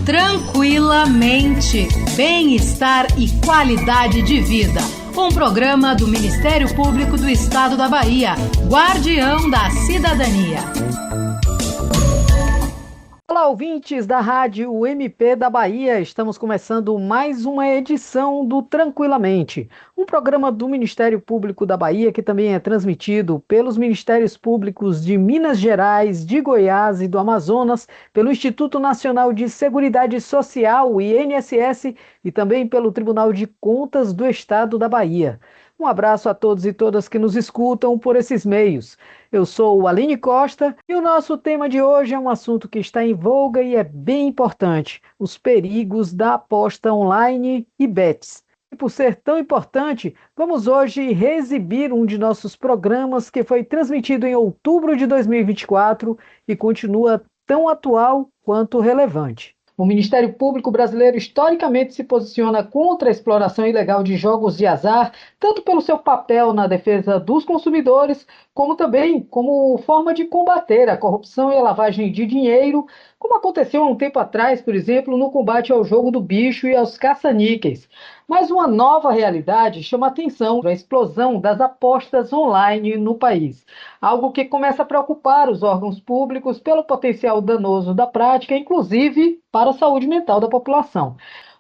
Tranquilamente, bem-estar e qualidade de vida. Um programa do Ministério Público do Estado da Bahia, Guardião da Cidadania. Olá, ouvintes da Rádio MP da Bahia. Estamos começando mais uma edição do Tranquilamente, um programa do Ministério Público da Bahia que também é transmitido pelos Ministérios Públicos de Minas Gerais, de Goiás e do Amazonas, pelo Instituto Nacional de Seguridade Social, o INSS, e também pelo Tribunal de Contas do Estado da Bahia. Um abraço a todos e todas que nos escutam por esses meios. Eu sou o Aline Costa e o nosso tema de hoje é um assunto que está em voga e é bem importante: os perigos da aposta online e bets. E por ser tão importante, vamos hoje reexibir um de nossos programas que foi transmitido em outubro de 2024 e continua tão atual quanto relevante. O Ministério Público brasileiro historicamente se posiciona contra a exploração ilegal de jogos de azar, tanto pelo seu papel na defesa dos consumidores, como também como forma de combater a corrupção e a lavagem de dinheiro, como aconteceu há um tempo atrás, por exemplo, no combate ao jogo do bicho e aos caça-níqueis. Mas uma nova realidade chama a atenção: a explosão das apostas online no país. Algo que começa a preocupar os órgãos públicos pelo potencial danoso da prática, inclusive para a saúde mental da população.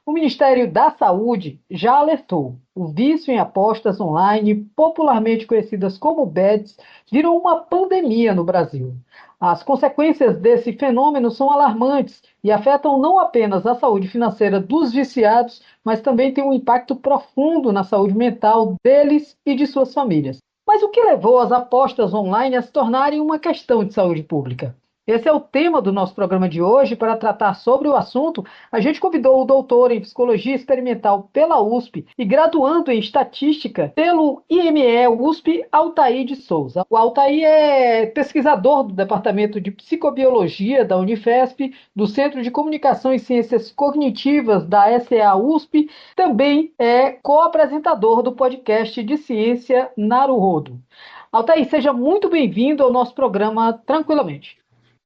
O Ministério da Saúde já alertou: o vício em apostas online, popularmente conhecidas como bets, virou uma pandemia no Brasil. As consequências desse fenômeno são alarmantes e afetam não apenas a saúde financeira dos viciados, mas também têm um impacto profundo na saúde mental deles e de suas famílias. Mas o que levou as apostas online a se tornarem uma questão de saúde pública? Esse é o tema do nosso programa de hoje. Para tratar sobre o assunto, a gente convidou o doutor em Psicologia Experimental pela USP e graduando em Estatística pelo IME USP, Altair de Souza. O Altair é pesquisador do Departamento de Psicobiologia da Unifesp, do Centro de Comunicação e Ciências Cognitivas da SA USP, também é co-apresentador do podcast de ciência Naruhodo. Altair, seja muito bem-vindo ao nosso programa Tranquilamente.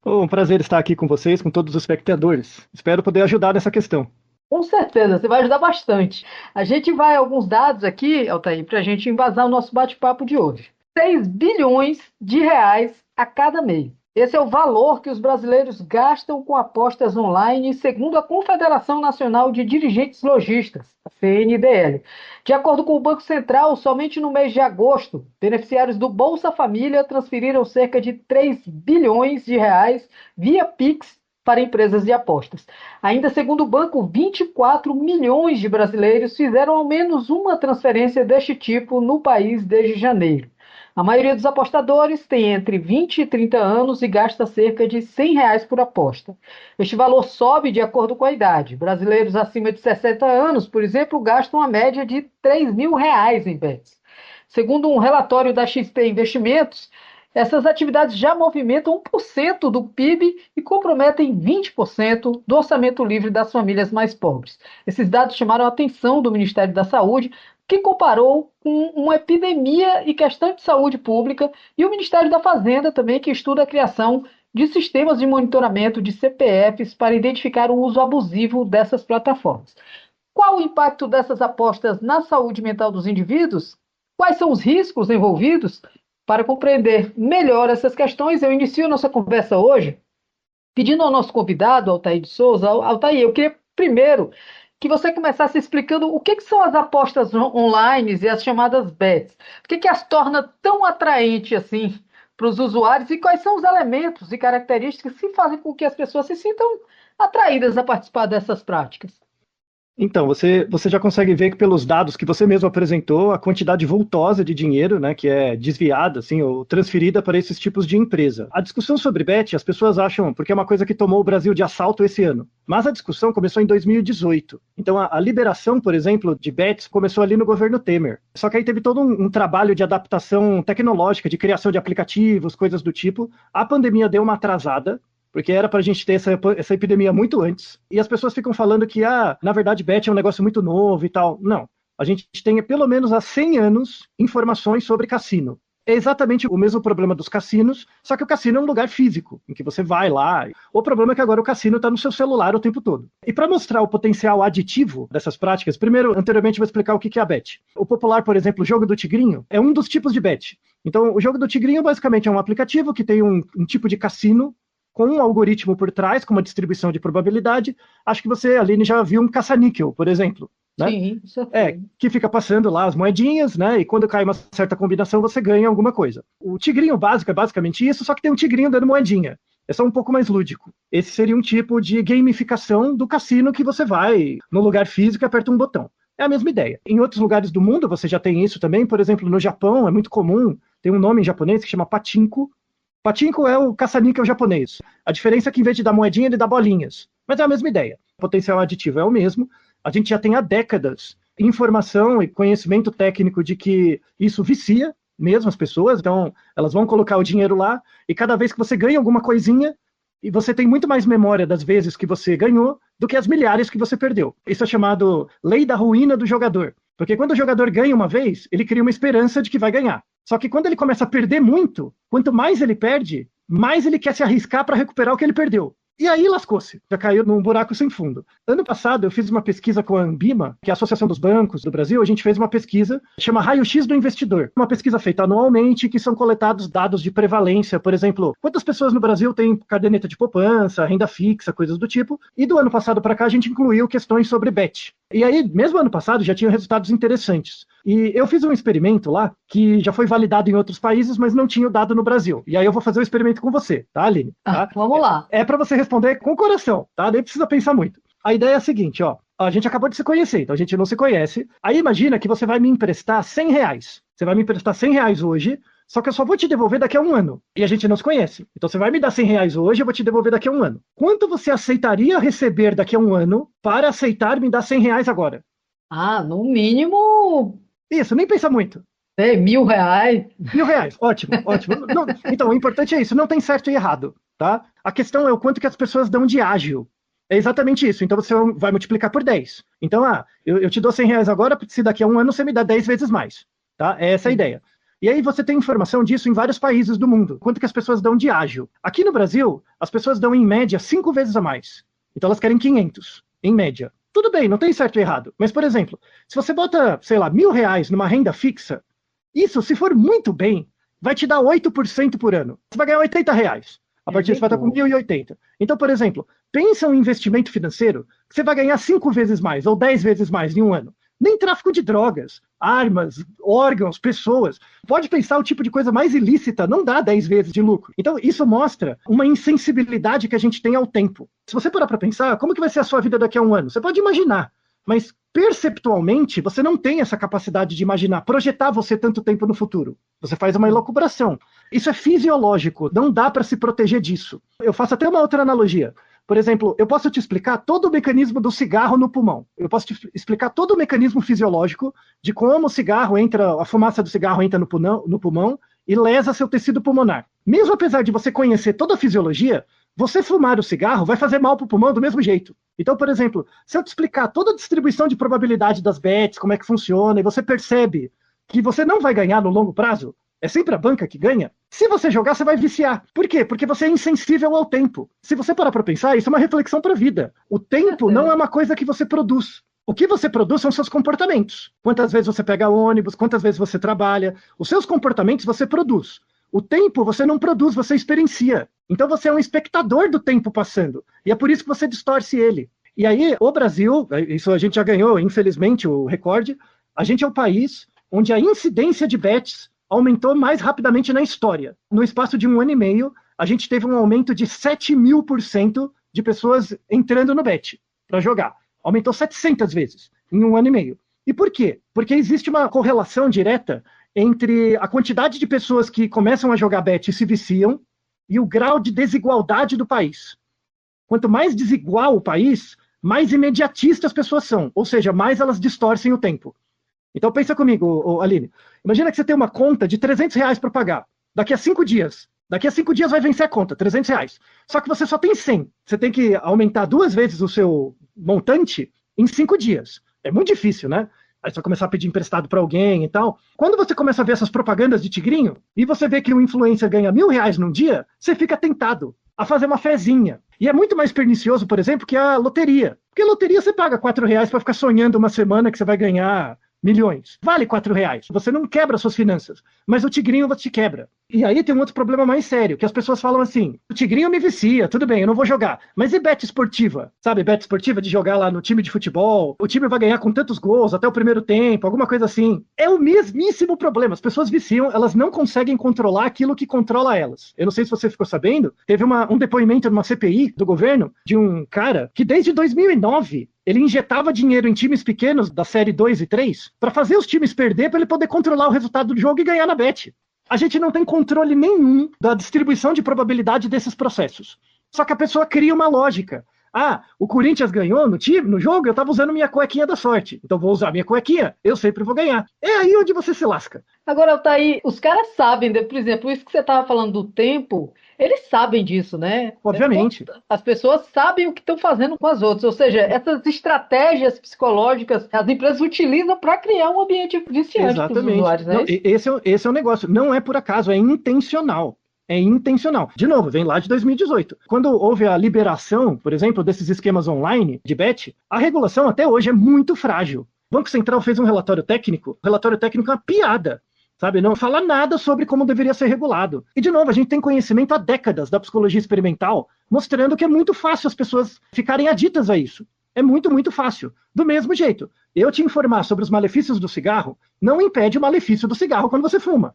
Um prazer estar aqui com vocês, com todos os espectadores. Espero poder ajudar nessa questão. Com certeza, você vai ajudar bastante. A gente vai a alguns dados aqui, Altair, para a gente embasar o nosso bate-papo de hoje. 6 bilhões de reais a cada mês. Esse é o valor que os brasileiros gastam com apostas online, segundo a Confederação Nacional de Dirigentes Lojistas, a CNDL. De acordo com o Banco Central, somente no mês de agosto, beneficiários do Bolsa Família transferiram cerca de 3 bilhões de reais via Pix para empresas de apostas. Ainda segundo o banco, 24 milhões de brasileiros fizeram ao menos uma transferência deste tipo no país desde janeiro. A maioria dos apostadores tem entre 20 e 30 anos e gasta cerca de R$100 por aposta. Este valor sobe de acordo com a idade. Brasileiros acima de 60 anos, por exemplo, gastam a média de R$3.000 em bets. Segundo um relatório da XP Investimentos, essas atividades já movimentam 1% do PIB e comprometem 20% do orçamento livre das famílias mais pobres. Esses dados chamaram a atenção do Ministério da Saúde, que comparou com uma epidemia e questão de saúde pública, e o Ministério da Fazenda também, que estuda a criação de sistemas de monitoramento de CPFs para identificar o uso abusivo dessas plataformas. Qual o impacto dessas apostas na saúde mental dos indivíduos? Quais são os riscos envolvidos? Para compreender melhor essas questões, eu inicio a nossa conversa hoje pedindo ao nosso convidado, Altair de Souza. Altair, eu queria primeiro que você começasse explicando o que são as apostas online e as chamadas bets. O que as torna tão atraentes assim para os usuários e quais são os elementos e características que fazem com que as pessoas se sintam atraídas a participar dessas práticas? Então, você já consegue ver que pelos dados que você mesmo apresentou, a quantidade vultosa de dinheiro, né, que é desviada, assim, ou transferida para esses tipos de empresa. A discussão sobre bet, as pessoas acham, porque é uma coisa que tomou o Brasil de assalto esse ano. Mas a discussão começou em 2018. Então, a liberação, por exemplo, de bets começou ali no governo Temer. Só que aí teve todo um trabalho de adaptação tecnológica, de criação de aplicativos, coisas do tipo. A pandemia deu uma atrasada, porque era para a gente ter essa epidemia muito antes, e as pessoas ficam falando que, na verdade, bet é um negócio muito novo e tal. Não, a gente tem pelo menos há 100 anos informações sobre cassino. É exatamente o mesmo problema dos cassinos, só que o cassino é um lugar físico, em que você vai lá. O problema é que agora o cassino está no seu celular o tempo todo. E para mostrar o potencial aditivo dessas práticas, primeiro, anteriormente, eu vou explicar o que é a bet. O popular, por exemplo, o jogo do tigrinho, é um dos tipos de bet. Então, o jogo do tigrinho, basicamente, é um aplicativo que tem um tipo de cassino com um algoritmo por trás, com uma distribuição de probabilidade. Acho que você, Aline, já viu um caça-níquel, por exemplo. Né? Sim, isso que fica passando lá as moedinhas, né? E quando cai uma certa combinação, você ganha alguma coisa. O tigrinho básico é basicamente isso, só que tem um tigrinho dando moedinha. É só um pouco mais lúdico. Esse seria um tipo de gamificação do cassino que você vai no lugar físico e aperta um botão. É a mesma ideia. Em outros lugares do mundo você já tem isso também. Por exemplo, no Japão é muito comum, tem um nome em japonês que chama pachinko. Pachinko é o caça-níquel japonês. A diferença é que em vez de dar moedinha, ele dá bolinhas. Mas é a mesma ideia. O potencial aditivo é o mesmo. A gente já tem há décadas informação e conhecimento técnico de que isso vicia mesmo as pessoas, então elas vão colocar o dinheiro lá, e cada vez que você ganha alguma coisinha, e você tem muito mais memória das vezes que você ganhou do que as milhares que você perdeu. Isso é chamado lei da ruína do jogador, porque quando o jogador ganha uma vez, ele cria uma esperança de que vai ganhar. Só que quando ele começa a perder muito, quanto mais ele perde, mais ele quer se arriscar para recuperar o que ele perdeu. E aí lascou-se, já caiu num buraco sem fundo. Ano passado eu fiz uma pesquisa com a Ambima, que é a Associação dos Bancos do Brasil. A gente fez uma pesquisa, chama Raio-X do Investidor. Uma pesquisa feita anualmente, que são coletados dados de prevalência. Por exemplo, quantas pessoas no Brasil têm caderneta de poupança, renda fixa, coisas do tipo. E do ano passado para cá a gente incluiu questões sobre bet. E aí, mesmo ano passado, já tinha resultados interessantes. E eu fiz um experimento lá, que já foi validado em outros países, mas não tinha o dado no Brasil. E aí eu vou fazer o experimento com você, tá, Aline? Tá? Vamos lá. É para você responder com o coração, tá? Nem precisa pensar muito. A ideia é a seguinte, ó. A gente acabou de se conhecer, então a gente não se conhece. Aí imagina que você vai me emprestar R$100. Você vai me emprestar R$100 hoje, só que eu só vou te devolver daqui a um ano. E a gente não se conhece. Então você vai me dar R$100 hoje, eu vou te devolver daqui a um ano. Quanto você aceitaria receber daqui a um ano para aceitar me dar R$100 agora? No mínimo... Isso, nem pensa muito. R$1.000. R$1.000, ótimo, ótimo. Não, então, o importante é isso, não tem certo e errado, tá? A questão é o quanto que as pessoas dão de ágil. É exatamente isso, então você vai multiplicar por 10. Então, eu te dou R$100 agora, se daqui a um ano você me dá 10 vezes mais, tá? É essa a ideia. E aí você tem informação disso em vários países do mundo, quanto que as pessoas dão de ágil. Aqui no Brasil, as pessoas dão em média 5 vezes a mais. Então elas querem 500, em média. Tudo bem, não tem certo e errado. Mas, por exemplo, se você bota, sei lá, R$1.000 numa renda fixa, isso, se for muito bem, vai te dar 8% por ano. Você vai ganhar R$80. A partir disso, você vai estar com 1.080. Então, por exemplo, pensa um investimento financeiro que você vai ganhar 5 vezes mais ou 10 vezes mais em um ano. Nem tráfico de drogas, armas, órgãos, pessoas. Pode pensar o tipo de coisa mais ilícita, não dá 10 vezes de lucro. Então, isso mostra uma insensibilidade que a gente tem ao tempo. Se você parar para pensar, como que vai ser a sua vida daqui a um ano? Você pode imaginar, mas perceptualmente, você não tem essa capacidade de imaginar, projetar você tanto tempo no futuro. Você faz uma elucubração. Isso é fisiológico, não dá para se proteger disso. Eu faço até uma outra analogia. Por exemplo, eu posso te explicar todo o mecanismo do cigarro no pulmão. Eu posso te explicar todo o mecanismo fisiológico de como o cigarro entra, a fumaça do cigarro entra no pulmão e lesa seu tecido pulmonar. Mesmo apesar de você conhecer toda a fisiologia, você fumar o cigarro vai fazer mal para o pulmão do mesmo jeito. Então, por exemplo, se eu te explicar toda a distribuição de probabilidade das bets, como é que funciona, e você percebe que você não vai ganhar no longo prazo, é sempre a banca que ganha. Se você jogar, você vai viciar. Por quê? Porque você é insensível ao tempo. Se você parar para pensar, isso é uma reflexão para a vida. O tempo não é uma coisa que você produz. O que você produz são seus comportamentos. Quantas vezes você pega ônibus, quantas vezes você trabalha. Os seus comportamentos você produz. O tempo você não produz, você experiencia. Então você é um espectador do tempo passando. E é por isso que você distorce ele. E aí, o Brasil, isso a gente já ganhou, infelizmente, o recorde, a gente é o país onde a incidência de bets aumentou mais rapidamente na história. No espaço de um ano e meio, a gente teve um aumento de 7.000% de pessoas entrando no bet para jogar. Aumentou 700 vezes em um ano e meio. E por quê? Porque existe uma correlação direta entre a quantidade de pessoas que começam a jogar bet e se viciam e o grau de desigualdade do país. Quanto mais desigual o país, mais imediatista as pessoas são, ou seja, mais elas distorcem o tempo. Então pensa comigo, Aline. Imagina que você tem uma conta de R$300 para pagar. Daqui a 5 dias. Daqui a 5 dias vai vencer a conta, R$300. Só que você só tem 100. Você tem que aumentar 2 vezes o seu montante em 5 dias. É muito difícil, né? Aí você vai começar a pedir emprestado para alguém e tal. Quando você começa a ver essas propagandas de tigrinho, e você vê que o influencer ganha R$ 1.000 num dia, você fica tentado a fazer uma fezinha. E é muito mais pernicioso, por exemplo, que a loteria. Porque a loteria você paga R$ 4 para ficar sonhando uma semana que você vai ganhar milhões. Vale R$ 4. Você não quebra suas finanças. Mas o tigrinho você te quebra. E aí tem um outro problema mais sério, que as pessoas falam assim, o tigrinho me vicia, tudo bem, eu não vou jogar. Mas e bet esportiva? Sabe, bet esportiva de jogar lá no time de futebol, o time vai ganhar com tantos gols até o primeiro tempo, alguma coisa assim. É o mesmíssimo problema. As pessoas viciam, elas não conseguem controlar aquilo que controla elas. Eu não sei se você ficou sabendo, teve um depoimento numa CPI do governo de um cara que desde 2009 ele injetava dinheiro em times pequenos da série 2 e 3 para fazer os times perder para ele poder controlar o resultado do jogo e ganhar na bet. A gente não tem controle nenhum da distribuição de probabilidade desses processos. Só que a pessoa cria uma lógica. Ah, o Corinthians ganhou no jogo, eu estava usando minha cuequinha da sorte. Então vou usar minha cuequinha, eu sempre vou ganhar. É aí onde você se lasca. Agora, Altair, os caras sabem, por exemplo, isso que você estava falando do tempo, eles sabem disso, né? Obviamente. As pessoas sabem o que estão fazendo com as outras. Ou seja, essas estratégias psicológicas as empresas utilizam para criar um ambiente viciante para os usuários, né? Não, esse é o negócio. Não é por acaso, é intencional. É intencional. De novo, vem lá de 2018. Quando houve a liberação, por exemplo, desses esquemas online de bet, a regulação até hoje é muito frágil. O Banco Central fez um relatório técnico. O relatório técnico é uma piada. Sabe, não fala nada sobre como deveria ser regulado. E, de novo, a gente tem conhecimento há décadas da psicologia experimental, mostrando que é muito fácil as pessoas ficarem aditas a isso. É muito, muito fácil. Do mesmo jeito, eu te informar sobre os malefícios do cigarro não impede o malefício do cigarro quando você fuma.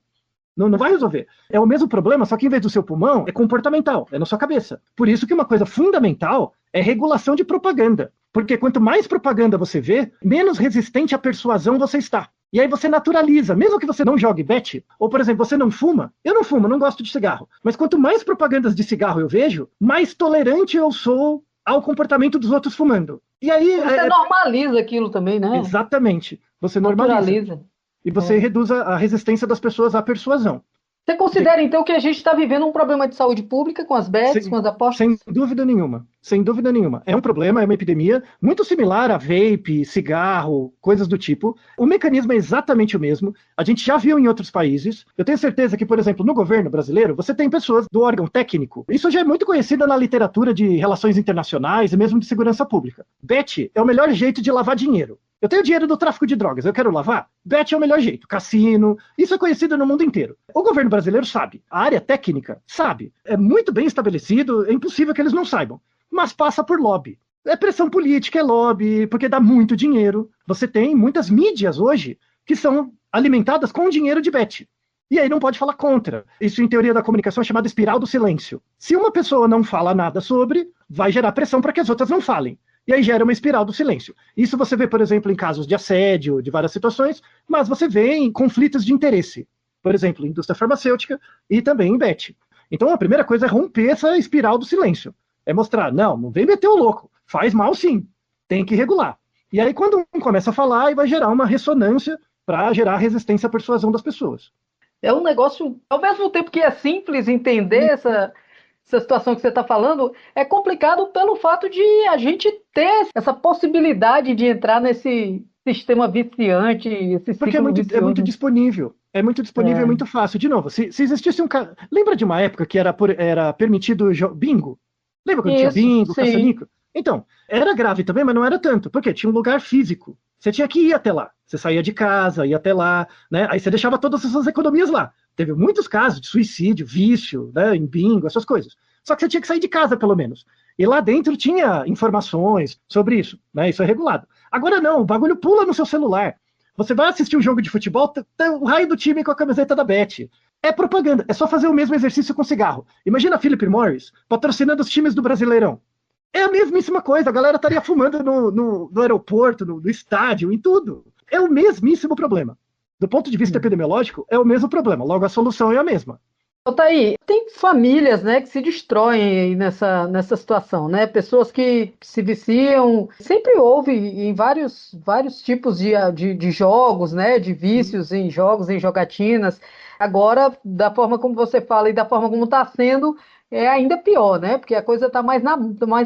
Não vai resolver. É o mesmo problema, só que em vez do seu pulmão, é comportamental, é na sua cabeça. Por isso que uma coisa fundamental é regulação de propaganda. Porque quanto mais propaganda você vê, menos resistente à persuasão você está. E aí você naturaliza, mesmo que você não jogue bet, ou por exemplo, você não fuma, eu não fumo, não gosto de cigarro, mas quanto mais propagandas de cigarro eu vejo, mais tolerante eu sou ao comportamento dos outros fumando. E aí... Você normaliza aquilo também, né? Exatamente, você normaliza. E você reduz a resistência das pessoas à persuasão. Você considera, então, que a gente está vivendo um problema de saúde pública com as bets, com as apostas? Sem dúvida nenhuma. Sem dúvida nenhuma. É um problema, é uma epidemia muito similar a vape, cigarro, coisas do tipo. O mecanismo é exatamente o mesmo. A gente já viu em outros países. Eu tenho certeza que, por exemplo, no governo brasileiro, você tem pessoas do órgão técnico. Isso já é muito conhecido na literatura de relações internacionais e mesmo de segurança pública. Bet é o melhor jeito de lavar dinheiro. Eu tenho dinheiro do tráfico de drogas, eu quero lavar? Bet é o melhor jeito. Cassino, isso é conhecido no mundo inteiro. O governo brasileiro sabe, a área técnica sabe. É muito bem estabelecido, é impossível que eles não saibam. Mas passa por lobby. É pressão política, é lobby, porque dá muito dinheiro. Você tem muitas mídias hoje que são alimentadas com dinheiro de bet. E aí não pode falar contra. Isso em teoria da comunicação é chamado espiral do silêncio. Se uma pessoa não fala nada sobre, vai gerar pressão para que as outras não falem. E aí gera uma espiral do silêncio. Isso você vê, por exemplo, em casos de assédio, de várias situações, mas você vê em conflitos de interesse. Por exemplo, indústria farmacêutica e também em bet. Então a primeira coisa é romper essa espiral do silêncio. É mostrar, não vem meter o louco. Faz mal sim. Tem que regular. E aí quando um começa a falar, aí vai gerar uma ressonância para gerar resistência à persuasão das pessoas. É um negócio, ao mesmo tempo que é simples entender essa situação que você está falando, é complicado pelo fato de a gente ter essa possibilidade de entrar nesse sistema viciante, esse ciclo porque é muito disponível. É muito disponível, é muito fácil. De novo, se existisse um cara... Lembra de uma época que era permitido bingo? Lembra quando tinha bingo, caça-níquel? Então, era grave também, mas não era tanto. Porque tinha um lugar físico. Você tinha que ir até lá. Você saía de casa, ia até lá, né? Aí você deixava todas essas economias lá. Teve muitos casos de suicídio, vício, né, em bingo, essas coisas. Só que você tinha que sair de casa, pelo menos. E lá dentro tinha informações sobre isso, né? Isso é regulado. Agora não, o bagulho pula no seu celular. Você vai assistir um jogo de futebol, tem o raio do time com a camiseta da Bet. É propaganda, é só fazer o mesmo exercício com cigarro. Imagina a Philip Morris patrocinando os times do Brasileirão. É a mesmíssima coisa, a galera estaria fumando no aeroporto, no estádio, em tudo. É o mesmíssimo problema. Do ponto de vista epidemiológico, é o mesmo problema. Logo, a solução é a mesma. Altair, tem famílias, né, que se destroem nessa situação, né? Pessoas que se viciam. Sempre houve em vários tipos de jogos, né? De vícios em jogos, em jogatinas. Agora, da forma como você fala e da forma como está sendo, é ainda pior, né? Porque a coisa está mais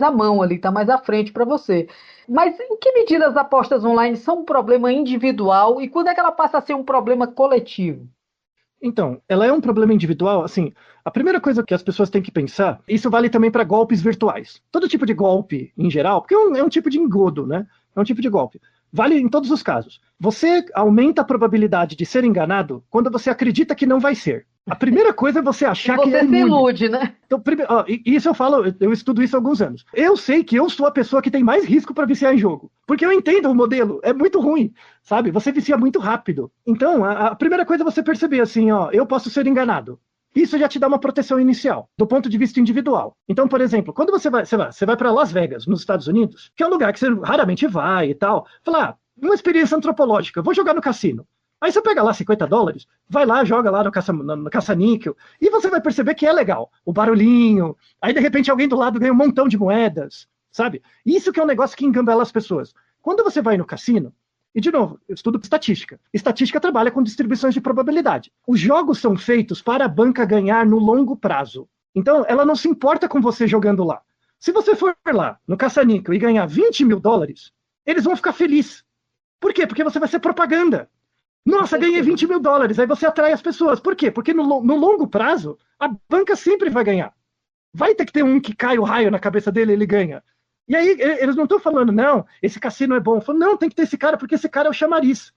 à mão ali, está mais à frente para você. Mas em que medida as apostas online são um problema individual e quando é que ela passa a ser um problema coletivo? Então, ela é um problema individual, assim, a primeira coisa que as pessoas têm que pensar, isso vale também para golpes virtuais. Todo tipo de golpe, em geral, porque é um tipo de engodo, né? É um tipo de golpe. Vale em todos os casos. Você aumenta a probabilidade de ser enganado quando você acredita que não vai ser. A primeira coisa é você achar que é Você se imune. ilude, né? Então, isso eu falo, eu estudo isso há alguns anos. Eu sei que eu sou a pessoa que tem mais risco para viciar em jogo. Porque eu entendo o modelo, é muito ruim, sabe? Você vicia muito rápido. Então, a primeira coisa é você perceber assim, ó, eu posso ser enganado. Isso já te dá uma proteção inicial, do ponto de vista individual. Então, por exemplo, quando você vai para Las Vegas, nos Estados Unidos, que é um lugar que você raramente vai e tal, falar, uma experiência antropológica, vou jogar no cassino. Aí você pega lá $50, vai lá, joga lá no caça-níquel, e você vai perceber que é legal. O barulhinho, aí de repente alguém do lado ganha um montão de moedas, sabe? Isso que é um negócio que engambela as pessoas. Quando você vai no cassino, e de novo, eu estudo estatística. Estatística trabalha com distribuições de probabilidade. Os jogos são feitos para a banca ganhar no longo prazo. Então, ela não se importa com você jogando lá. Se você for lá no caça-níquel e ganhar $20 mil, eles vão ficar felizes. Por quê? Porque você vai ser propaganda. Nossa, ganhei $20 mil. Aí você atrai as pessoas. Por quê? Porque no longo prazo, a banca sempre vai ganhar. Vai ter que ter um que cai o raio na cabeça dele e ele ganha. E aí, eles não estão falando, não, esse cassino é bom. Falam, não, tem que ter esse cara, porque esse cara é o chamariz.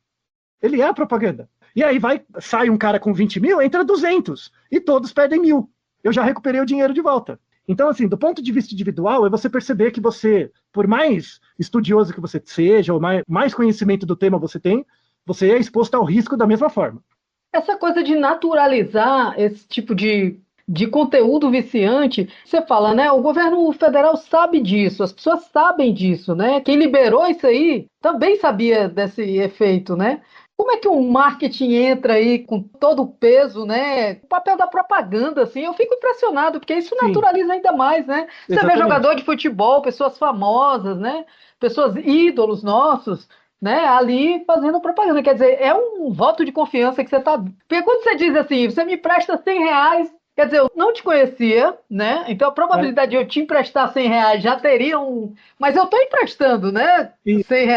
Ele é a propaganda. E aí sai um cara com 20 mil, entra 200. E todos perdem 1.000. Eu já recuperei o dinheiro de volta. Então, assim, do ponto de vista individual, é você perceber que você, por mais estudioso que você seja, ou mais conhecimento do tema você tem, você é exposto ao risco da mesma forma. Essa coisa de naturalizar esse tipo de conteúdo viciante, você fala, né? O governo federal sabe disso, as pessoas sabem disso, né? Quem liberou isso aí também sabia desse efeito, né? Como é que o marketing entra aí com todo o peso, né? O papel da propaganda, assim, eu fico impressionado, porque isso Sim, naturaliza ainda mais, né? Você vê exatamente. jogador de futebol, pessoas famosas, né? Pessoas ídolos nossos, né? Ali fazendo propaganda. Quer dizer, é um voto de confiança que você tá. Porque quando você diz assim, você me empresta R$ 100, quer dizer, eu não te conhecia, né? Então a É, probabilidade de eu te emprestar R$ 100 já teria um. Mas eu estou emprestando, né? e, R$ 100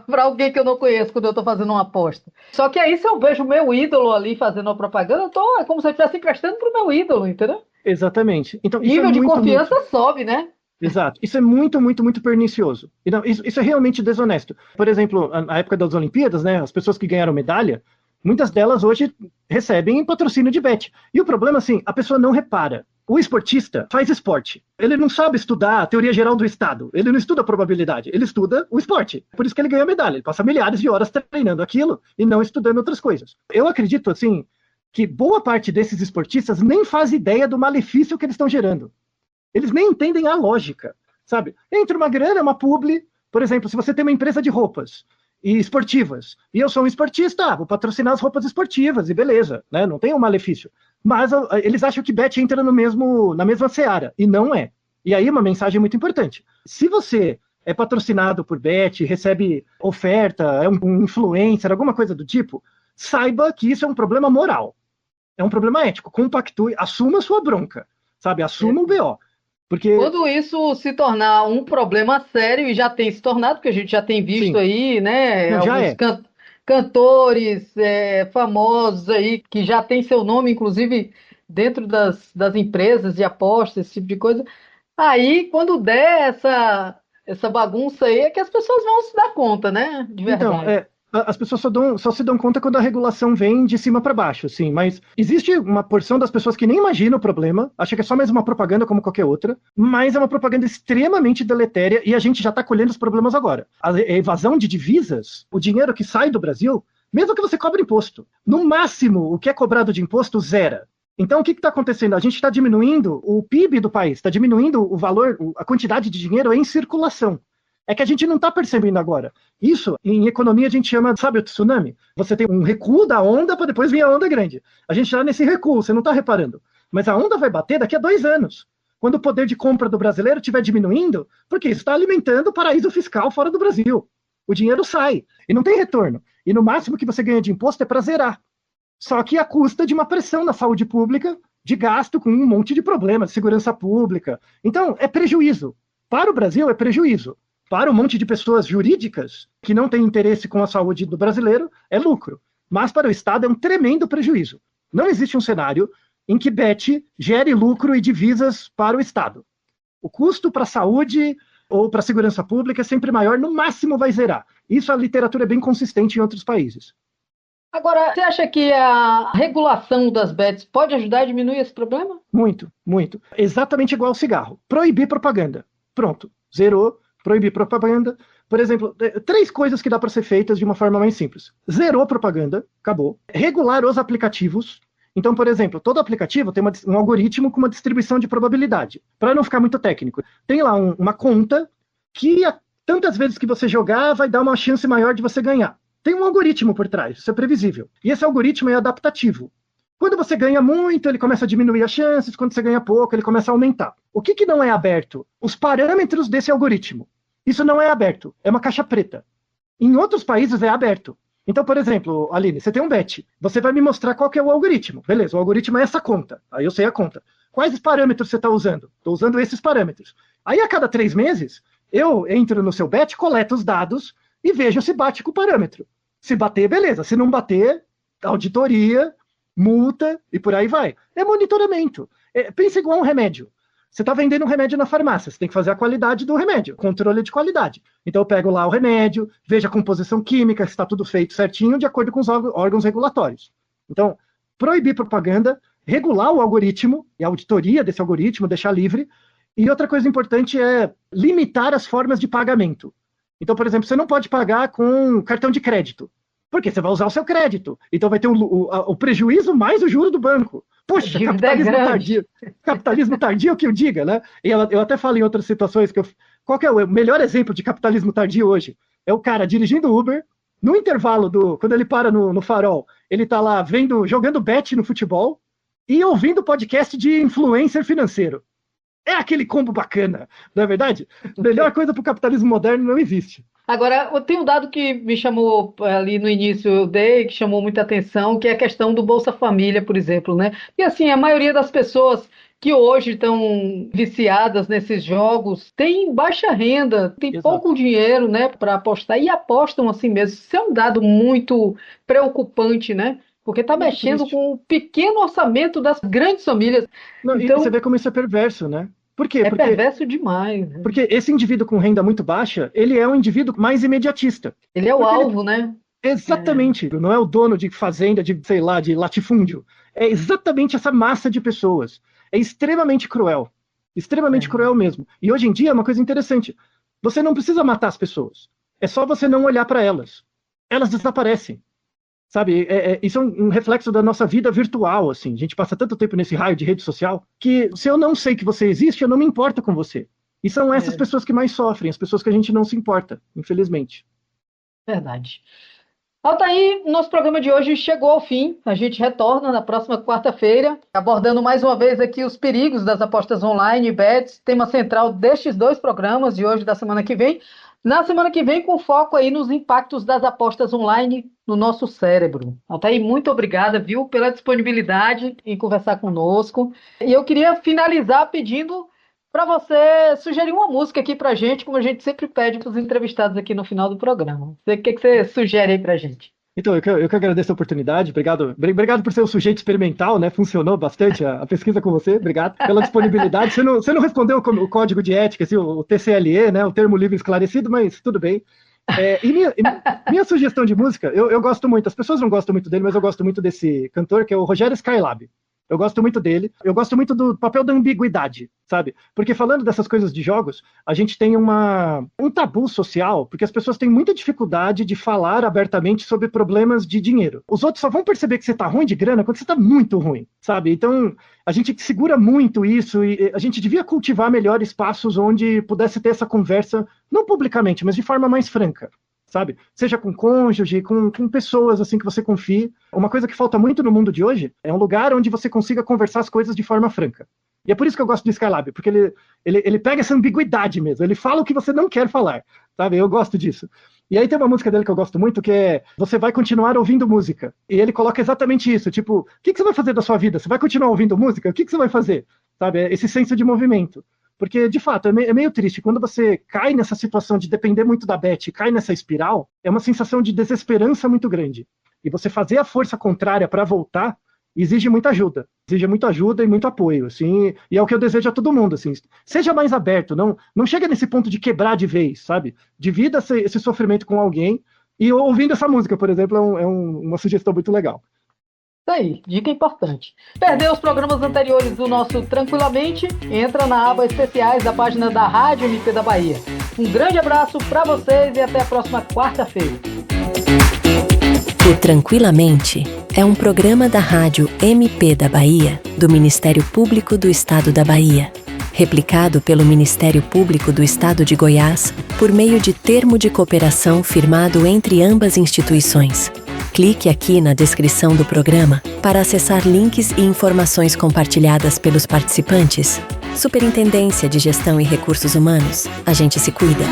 para alguém que eu não conheço quando eu estou fazendo uma aposta. Só que aí, se eu vejo o meu ídolo ali fazendo uma propaganda, é como se eu estivesse emprestando para o meu ídolo, entendeu? exatamente. Então, isso é Nível de muito, confiança muito. sobe, né? Exato. Isso é muito, muito, muito pernicioso. E não, isso é realmente desonesto. Por exemplo, na época das Olimpíadas, né, as pessoas que ganharam medalha, muitas delas hoje recebem patrocínio de bet. E o problema, assim, a pessoa não repara. O esportista faz esporte. Ele não sabe estudar a teoria geral do Estado. Ele não estuda a probabilidade. Ele estuda o esporte. Por isso que ele ganha medalha. Ele passa milhares de horas treinando aquilo e não estudando outras coisas. Eu acredito, assim, que boa parte desses esportistas nem faz ideia do malefício que eles estão gerando. Eles nem entendem a lógica, sabe? Entra uma grana, uma publi, por exemplo, se você tem uma empresa de roupas e esportivas, e eu sou um esportista, vou patrocinar as roupas esportivas, e beleza, né? Não tem um malefício. Mas eles acham que bet entra na mesma seara, e não é. E aí uma mensagem muito importante. Se você é patrocinado por bet, recebe oferta, é um influencer, alguma coisa do tipo, saiba que isso é um problema moral. É um problema ético. Compactue, assuma a sua bronca, sabe? Assuma o BO. Porque, Quando isso se tornar um problema sério, e já tem se tornado, porque a gente já tem visto sim, aí, né, não, já alguns é. cantores famosos aí, que já tem seu nome, inclusive, dentro das empresas de apostas, esse tipo de coisa. Aí, quando der essa bagunça aí, é que as pessoas vão se dar conta, né, de Então, verdade. as pessoas só se dão conta quando a regulação vem de cima para baixo, assim, mas existe uma porção das pessoas que nem imagina o problema, acha que é só mais uma propaganda como qualquer outra, mas é uma propaganda extremamente deletéria e a gente já está colhendo os problemas agora. A evasão de divisas, o dinheiro que sai do Brasil, mesmo que você cobre imposto, no máximo o que é cobrado de imposto zera. Então, o que está acontecendo? A gente está diminuindo o PIB do país, está diminuindo o valor, a quantidade de dinheiro em circulação. É que a gente não está percebendo agora. Isso, em economia, a gente chama, sabe, o tsunami? Você tem um recuo da onda para depois vir a onda grande. A gente está nesse recuo, você não está reparando. Mas a onda vai bater daqui a 2 anos. Quando o poder de compra do brasileiro estiver diminuindo, porque isso está alimentando o paraíso fiscal fora do Brasil. O dinheiro sai e não tem retorno. E no máximo que você ganha de imposto é para zerar. Só que à custa de uma pressão na saúde pública de gasto com um monte de problemas, de segurança pública. Então, é prejuízo. Para o Brasil, é prejuízo. Para um monte de pessoas jurídicas que não têm interesse com a saúde do brasileiro, é lucro. Mas para o Estado é um tremendo prejuízo. Não existe um cenário em que bet gere lucro e divisas para o Estado. O custo para a saúde ou para a segurança pública é sempre maior, no máximo vai zerar. Isso a literatura é bem consistente em outros países. Agora, você acha que a regulação das bets pode ajudar a diminuir esse problema? Muito, muito. Exatamente igual ao cigarro. Proibir propaganda. Pronto. Zerou. Proibir propaganda. Por exemplo, 3 coisas que dá para ser feitas de uma forma mais simples. Zerou propaganda. Acabou. Regular os aplicativos. Então, por exemplo, todo aplicativo tem um algoritmo com uma distribuição de probabilidade. Para não ficar muito técnico, tem lá uma conta que tantas vezes que você jogar vai dar uma chance maior de você ganhar. Tem um algoritmo por trás, isso é previsível. E esse algoritmo é adaptativo. Quando você ganha muito, ele começa a diminuir as chances. Quando você ganha pouco, ele começa a aumentar. O que não é aberto? Os parâmetros desse algoritmo. Isso não é aberto, é uma caixa preta. Em outros países é aberto. Então, por exemplo, Aline, você tem um bet. Você vai me mostrar qual que é o algoritmo. Beleza, o algoritmo é essa conta. Aí eu sei a conta. Quais parâmetros você está usando? Estou usando esses parâmetros. Aí a cada 3 meses, eu entro no seu bet, coleto os dados e vejo se bate com o parâmetro. Se bater, beleza. Se não bater, auditoria, multa e por aí vai. É monitoramento. Pensa igual um remédio. Você está vendendo um remédio na farmácia, você tem que fazer a qualidade do remédio, controle de qualidade. Então eu pego lá o remédio, vejo a composição química, se está tudo feito certinho, de acordo com os órgãos regulatórios. Então, proibir propaganda, regular o algoritmo e a auditoria desse algoritmo, deixar livre. E outra coisa importante é limitar as formas de pagamento. Então, por exemplo, você não pode pagar com cartão de crédito, porque você vai usar o seu crédito. Então vai ter o prejuízo mais o juro do banco. Poxa, capitalismo tardio que eu diga, né? E eu até falo em outras situações qual que é o melhor exemplo de capitalismo tardio hoje? É o cara dirigindo Uber, no intervalo quando ele para no farol, ele tá lá jogando bet no futebol e ouvindo podcast de influencer financeiro. É aquele combo bacana, não é verdade? Melhor coisa para o capitalismo moderno não existe. Agora, eu tenho um dado que me chamou ali no início, eu dei, que chamou muita atenção, que é a questão do Bolsa Família, por exemplo, né? E assim, a maioria das pessoas que hoje estão viciadas nesses jogos tem baixa renda, tem Exato. Pouco dinheiro, né, para apostar e apostam assim mesmo. Isso é um dado muito preocupante, né? Porque está mexendo com o pequeno orçamento das grandes famílias. Não, então, e você vê como isso é perverso, né? Por quê? Porque perverso demais. Né? Porque esse indivíduo com renda muito baixa, ele é um indivíduo mais imediatista. Ele é o alvo, né? Exatamente. Não é o dono de fazenda, de latifúndio. É exatamente essa massa de pessoas. É extremamente cruel. Extremamente cruel mesmo. E hoje em dia é uma coisa interessante. Você não precisa matar as pessoas. É só você não olhar para elas. Elas desaparecem. Sabe, isso é um reflexo da nossa vida virtual, assim. A gente passa tanto tempo nesse raio de rede social que se eu não sei que você existe, eu não me importo com você. E são essas pessoas que mais sofrem, as pessoas que a gente não se importa, infelizmente. Verdade. Altair, nosso programa de hoje chegou ao fim. A gente retorna na próxima quarta-feira, abordando mais uma vez aqui os perigos das apostas online e bets, tema central destes 2 programas de hoje e da semana que vem. Na semana que vem, com foco aí nos impactos das apostas online no nosso cérebro. Altair, muito obrigada, viu, pela disponibilidade em conversar conosco. E eu queria finalizar pedindo para você sugerir uma música aqui para a gente, como a gente sempre pede para os entrevistados aqui no final do programa. O que você sugere aí para a gente? Então, eu que agradeço a oportunidade, obrigado por ser um sujeito experimental, né? Funcionou bastante a pesquisa com você, obrigado pela disponibilidade. Você não respondeu o código de ética, assim, o TCLE, né? O termo livre esclarecido, mas tudo bem. Minha sugestão de música, eu gosto muito, as pessoas não gostam muito dele, mas eu gosto muito desse cantor, que é o Rogério Skylab. Eu gosto muito dele, eu gosto muito do papel da ambiguidade, sabe? Porque falando dessas coisas de jogos, a gente tem um tabu social, porque as pessoas têm muita dificuldade de falar abertamente sobre problemas de dinheiro. Os outros só vão perceber que você tá ruim de grana quando você tá muito ruim, sabe? Então, a gente segura muito isso e a gente devia cultivar melhor espaços onde pudesse ter essa conversa, não publicamente, mas de forma mais franca. Sabe? Seja com cônjuge, com pessoas assim que você confie. Uma coisa que falta muito no mundo de hoje é um lugar onde você consiga conversar as coisas de forma franca. E é por isso que eu gosto do Skylab, porque ele pega essa ambiguidade mesmo, ele fala o que você não quer falar, sabe? Eu gosto disso. E aí tem uma música dele que eu gosto muito, que é Você Vai Continuar Ouvindo Música. E ele coloca exatamente isso, tipo, o que você vai fazer da sua vida? Você vai continuar ouvindo música? O que você vai fazer? Sabe? Esse senso de movimento. Porque, de fato, é meio triste. Quando você cai nessa situação de depender muito da Beth, cai nessa espiral, é uma sensação de desesperança muito grande. E você fazer a força contrária para voltar exige muita ajuda e muito apoio, assim, e é o que eu desejo a todo mundo, assim, seja mais aberto, não chega nesse ponto de quebrar de vez, sabe? Divida esse sofrimento com alguém, e ouvindo essa música, por exemplo, é uma sugestão muito legal. Isso aí, dica importante. Perdeu os programas anteriores do nosso Tranquilamente? Entra na aba especiais da página da Rádio MP da Bahia. Um grande abraço para vocês e até a próxima quarta-feira. O Tranquilamente é um programa da Rádio MP da Bahia, do Ministério Público do Estado da Bahia, replicado pelo Ministério Público do Estado de Goiás por meio de termo de cooperação firmado entre ambas instituições. Clique aqui na descrição do programa para acessar links e informações compartilhadas pelos participantes. Superintendência de Gestão e Recursos Humanos. A gente se cuida.